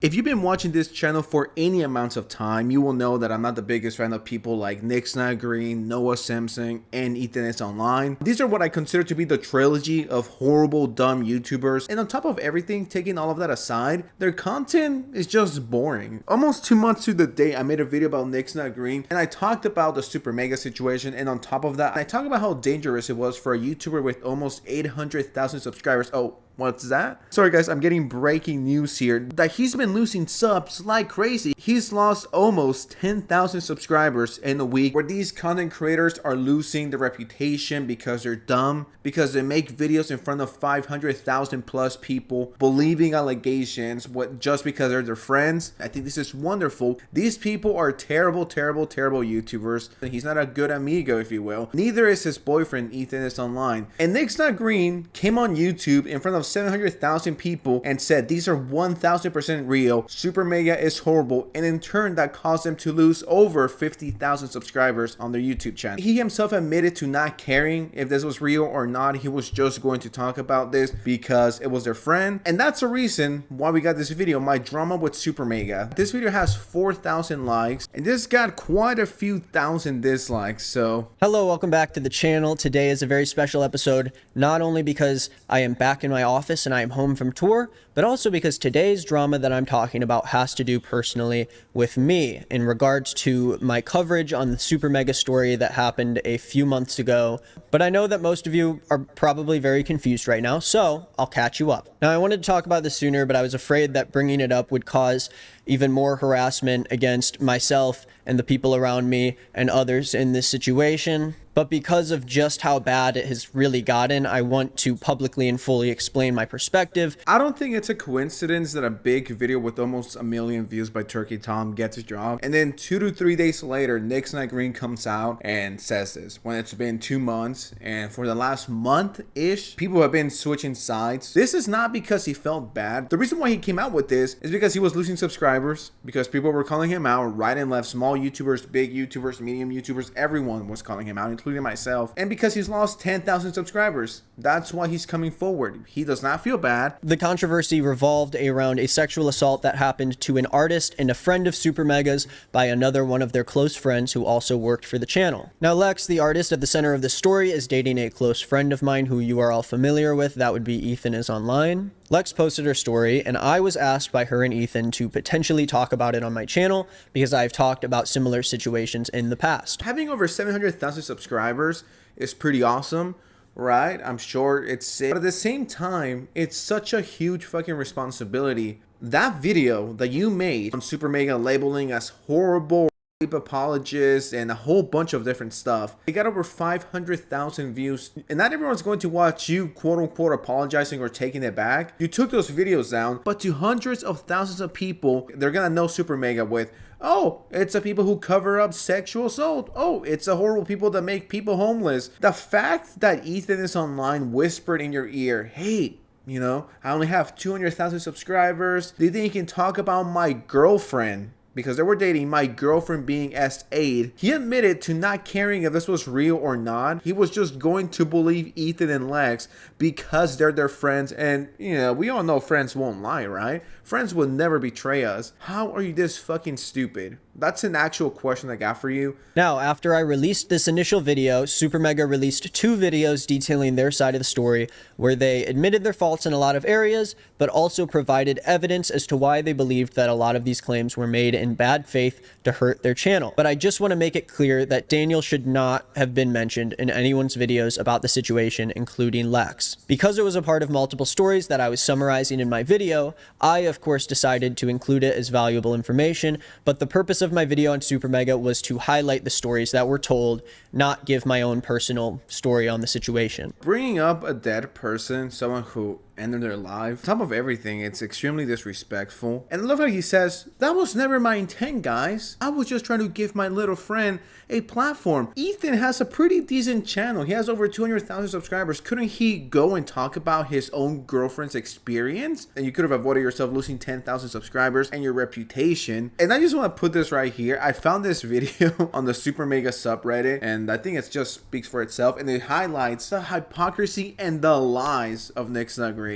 If you've been watching this channel for any amounts of time, you will know that I'm not the biggest fan of people like Nickisnotgreen, Noah Simpson, and Hitpiece. These are what I consider to be the trilogy of horrible, dumb YouTubers. And on top of everything, taking all of that aside, their content is just boring. Almost 2 months to the day, I made a video about Nickisnotgreen, and I talked about the SuperMega situation. And on top of that, I talked about how dangerous it was for a YouTuber with almost 800,000 subscribers. Oh, what's that? Sorry guys, I'm getting breaking news here that he's been losing subs like crazy. He's lost almost 10,000 subscribers in a week, where these content creators are losing their reputation because they're dumb, because they make videos in front of 500,000 plus people, believing allegations just because they're their friends. I think this is wonderful. These people are terrible YouTubers. He's not a good amigo, if you will. Neither is his boyfriend, Nickisnotgreen. And Nickisnotgreen came on YouTube in front of 700,000 people and said these are 1000% real. SuperMega is horrible, and in turn that caused them to lose over 50,000 subscribers on their YouTube channel. He himself admitted to not caring if this was real or not. He was just going to talk about this because it was their friend, and that's the reason why we got this video, my drama with SuperMega. This video has 4,000 likes, and this got quite a few thousand dislikes. So hello, welcome back to the channel. Today is a very special episode, not only because I am back in my office and I am home from tour, but also because today's drama that I'm talking about has to do personally with me in regards to my coverage on the SuperMega story that happened a few months ago. But I know that most of you are probably very confused right now, so I'll catch you up. Now, I wanted to talk about this sooner, but I was afraid that bringing it up would cause even more harassment against myself and the people around me and others in this situation. But because of just how bad it has really gotten, I want to publicly and fully explain my perspective. I don't think it's a coincidence that a big video with almost 1 million views by Turkey Tom gets a job, and then 2 to 3 days later, Nickisnotgreen comes out and says this, when it's been 2 months, and for the last month-ish, people have been switching sides. This is not because he felt bad. The reason why he came out with this is because he was losing subscribers, because people were calling him out right and left, small YouTubers, big YouTubers, medium YouTubers, everyone was calling him out, including myself, and because he's lost 10,000 subscribers. That's why he's coming forward. He does not feel bad. The controversy revolved around a sexual assault that happened to an artist and a friend of SuperMega's by another one of their close friends who also worked for the channel. Now, Lex, the artist at the center of the story, is dating a close friend of mine who you are all familiar with. That would be Nickisnotgreen. Lex posted her story, and I was asked by her and Ethan to potentially talk about it on my channel because I've talked about similar situations in the past. Having over 700,000 subscribers is pretty awesome, right? I'm sure it's sick, but at the same time, it's such a huge fucking responsibility. That video that you made on SuperMega labeling as horrible, rape apologists, and a whole bunch of different stuff, it got over 500,000 views, and not everyone's going to watch you quote-unquote apologizing or taking it back. You took those videos down, but to hundreds of thousands of people, they're gonna know SuperMega with, oh, it's a people who cover up sexual assault. Oh, it's a horrible people that make people homeless. The fact that Nickisnotgreen whispered in your ear, hey, you know, I only have 200,000 subscribers. Do you think you can talk about my girlfriend? Because they were dating, my girlfriend being S8. He admitted to not caring if this was real or not. He was just going to believe Ethan and Lex because they're their friends. And, you know, we all know friends won't lie, right? Friends will never betray us. How are you this fucking stupid? That's an actual question I got for you. Now, after I released this initial video, SuperMega released 2 videos detailing their side of the story, where they admitted their faults in a lot of areas, but also provided evidence as to why they believed that a lot of these claims were made in bad faith to hurt their channel. But I just want to make it clear that Daniel should not have been mentioned in anyone's videos about the situation, including Lex. Because it was a part of multiple stories that I was summarizing in my video, I, of course, decided to include it as valuable information, but the purpose of my video on SuperMega was to highlight the stories that were told, not give my own personal story on the situation. Bringing up a dead person, someone who ended their life, on top of everything, it's extremely disrespectful. And I love how he says, that was never my intent, guys. I was just trying to give my little friend a platform. Ethan has a pretty decent channel. He has over 200,000 subscribers. Couldn't he go and talk about his own girlfriend's experience? And you could have avoided yourself losing 10,000 subscribers and your reputation. And I just want to put this right here. I found this video on the SuperMega subreddit, and I think it just speaks for itself, and it highlights the hypocrisy and the lies of Nickisnotgreen.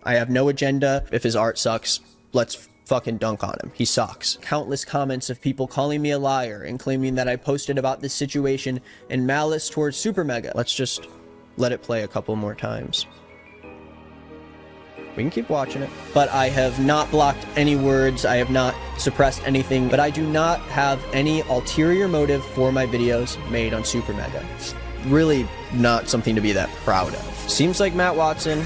I have no agenda. If his art sucks, let's fucking dunk on him. He sucks. Countless comments of people calling me a liar and claiming that I posted about this situation in malice towards SuperMega. Let's just let it play a couple more times. We can keep watching it. But I have not blocked any words. I have not suppressed anything. But I do not have any ulterior motive for my videos made on SuperMega. Really not something to be that proud of. Seems like Matt Watson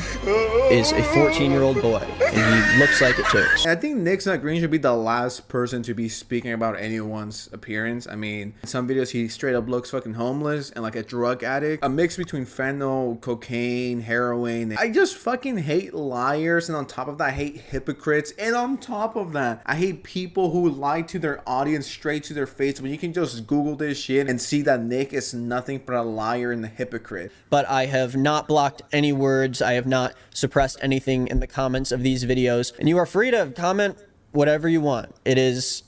is a 14-year-old boy, and he looks like it too. I think Nickisnotgreen should be the last person to be speaking about anyone's appearance. I mean, in some videos he straight up looks fucking homeless and like a drug addict. A mix between fentanyl, cocaine, heroin. I just fucking hate liars, and on top of that, I hate hypocrites. And on top of that, I hate people who lie to their audience straight to their face when you can just Google this shit and see that Nick is nothing but a liar and a hypocrite. But I have not blocked any words. I have not suppressed anything in the comments of these videos, and you are free to comment whatever you want. It is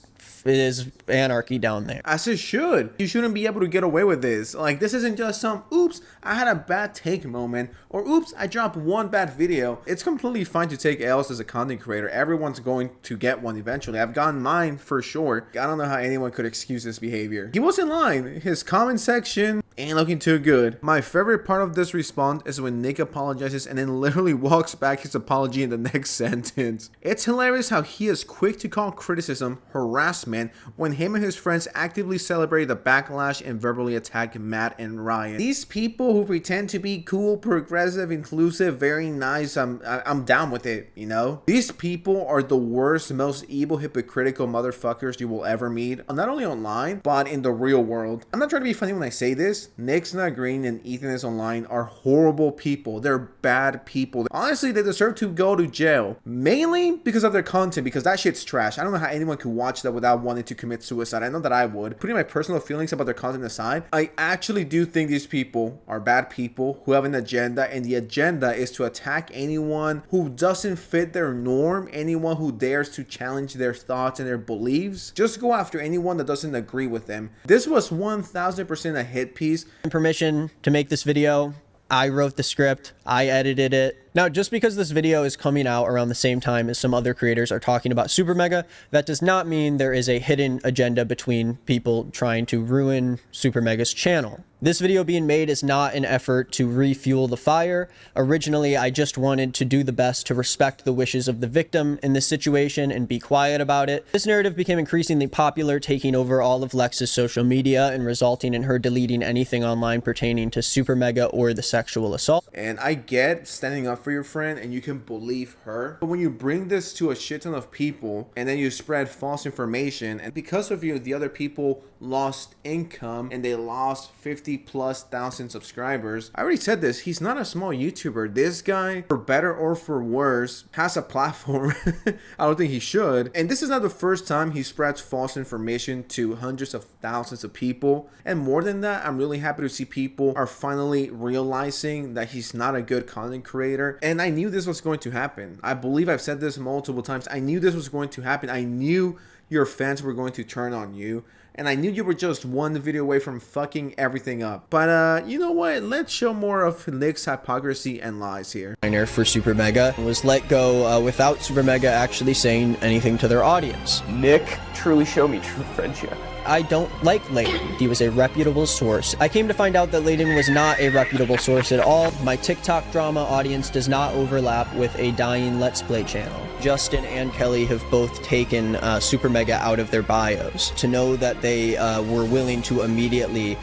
anarchy down there. As it should. You shouldn't be able to get away with this. Like, this isn't just some, oops, I had a bad take moment, or oops, I dropped one bad video. It's completely fine to take L's as a content creator. Everyone's going to get one eventually. I've gotten mine for sure. I don't know how anyone could excuse this behavior. He was in line. His comment section ain't looking too good. My favorite part of this response is when Nick apologizes and then literally walks back his apology in the next sentence. It's hilarious how he is quick to call criticism harassment when him and his friends actively celebrate the backlash and verbally attack Matt and Ryan. These people who pretend to be cool, progressive, inclusive, very nice, I'm down with it, you know? These people are the worst, most evil, hypocritical motherfuckers you will ever meet, not only online, but in the real world. I'm not trying to be funny when I say this. Nickisnotgreen and Hitpiece are horrible people. They're bad people. Honestly, they deserve to go to jail. Mainly because of their content, because that shit's trash. I don't know how anyone could watch that without wanting to commit suicide. I know that I would. Putting my personal feelings about their content aside, I actually do think these people are bad people who have an agenda, and the agenda is to attack anyone who doesn't fit their norm, anyone who dares to challenge their thoughts and their beliefs. Just go after anyone that doesn't agree with them. This was 1000% a hit piece. Permission to make this video. I wrote the script. I edited it. Now, just because this video is coming out around the same time as some other creators are talking about SuperMega, that does not mean there is a hidden agenda between people trying to ruin SuperMega's channel. This video being made is not an effort to refuel the fire. Originally, I just wanted to do the best to respect the wishes of the victim in this situation and be quiet about it. This narrative became increasingly popular, taking over all of Lex's social media and resulting in her deleting anything online pertaining to SuperMega or the sexual assault. And I get standing up for your friend and you can believe her, but when you bring this to a shit ton of people and then you spread false information, and because of you, the other people lost income and they lost 50,000+ subscribers. I already said this, he's not a small YouTuber. This guy, for better or for worse, has a platform. I don't think he should. And this is not the first time he spreads false information to hundreds of thousands of people. And more than that, I'm really happy to see people are finally realizing that he's not a good content creator. And I knew this was going to happen. I believe I've said this multiple times. I knew this was going to happen. I knew your fans were going to turn on you. And I knew you were just one video away from fucking everything up. But you know what? Let's show more of Nick's hypocrisy and lies here. For SuperMega was let go without SuperMega actually saying anything to their audience. Nick truly showed me true friendship. I don't like Layden. He was a reputable source. I came to find out that Layden was not a reputable source at all. My TikTok drama audience does not overlap with a dying Let's Play channel. Justin and Kelly have both taken SuperMega out of their bios. To know that they were willing to immediately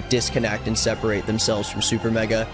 disconnect and separate themselves from SuperMega,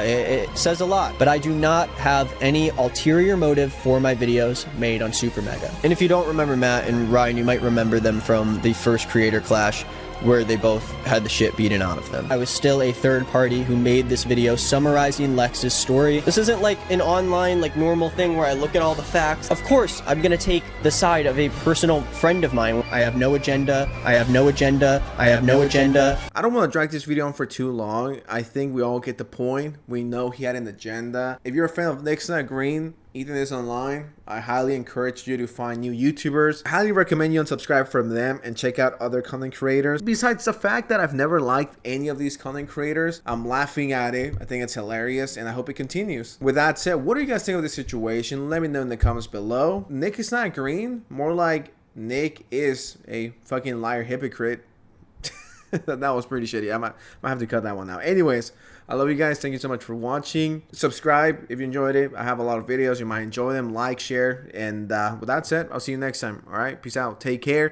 it says a lot. But I do not have any ulterior motive for my videos made on SuperMega. And if you don't remember Matt and Ryan, you might remember them from the first creator clash where they both had the shit beaten out of them. I was still a third party who made this video summarizing Lex's story. This isn't like an online, like normal thing where I look at all the facts. Of course, I'm gonna take the side of a personal friend of mine. I have no agenda. I have no agenda. I have no agenda. I don't want to drag this video on for too long. I think we all get the point. We know he had an agenda. If you're a fan of Nickisnotgreen, Ethan is online. I highly encourage you to find new YouTubers. I highly recommend you unsubscribe from them and check out other content creators. Besides the fact that I've never liked any of these content creators, I'm laughing at it. I think it's hilarious and I hope it continues. With that said, what do you guys think of this situation? Let me know in the comments below. Nick is not green. More like Nick is a fucking liar hypocrite. That was pretty shitty. I might have to cut that one out. Anyways, I love you guys. Thank you so much for watching. Subscribe if you enjoyed it. I have a lot of videos. You might enjoy them. Like, share. And with that said, I'll see you next time. All right. Peace out. Take care.